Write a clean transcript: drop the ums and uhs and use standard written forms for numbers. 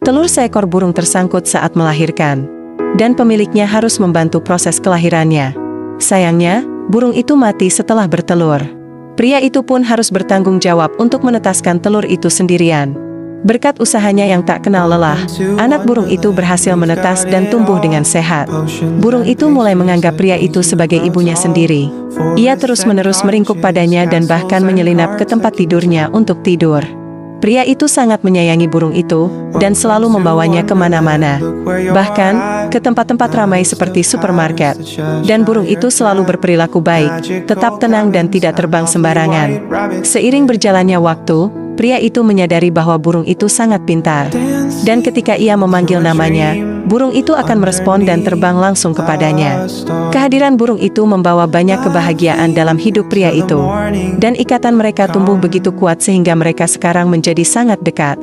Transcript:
Telur seekor burung tersangkut saat melahirkan, dan pemiliknya harus membantu proses kelahirannya. Sayangnya, burung itu mati setelah bertelur. Pria itu pun harus bertanggung jawab untuk menetaskan telur itu sendirian. Berkat usahanya yang tak kenal lelah, anak burung itu berhasil menetas dan tumbuh dengan sehat. Burung itu mulai menganggap pria itu sebagai ibunya sendiri. Ia terus-menerus meringkuk padanya dan bahkan menyelinap ke tempat tidurnya untuk tidur. Pria itu sangat menyayangi burung itu, dan selalu membawanya kemana-mana. Bahkan, ke tempat-tempat ramai seperti supermarket. Dan burung itu selalu berperilaku baik, tetap tenang dan tidak terbang sembarangan. Seiring berjalannya waktu, pria itu menyadari bahwa burung itu sangat pintar. Dan ketika ia memanggil namanya, burung itu akan merespon dan terbang langsung kepadanya. Kehadiran burung itu membawa banyak kebahagiaan dalam hidup pria itu. Dan ikatan mereka tumbuh begitu kuat sehingga mereka sekarang menjadi sangat dekat.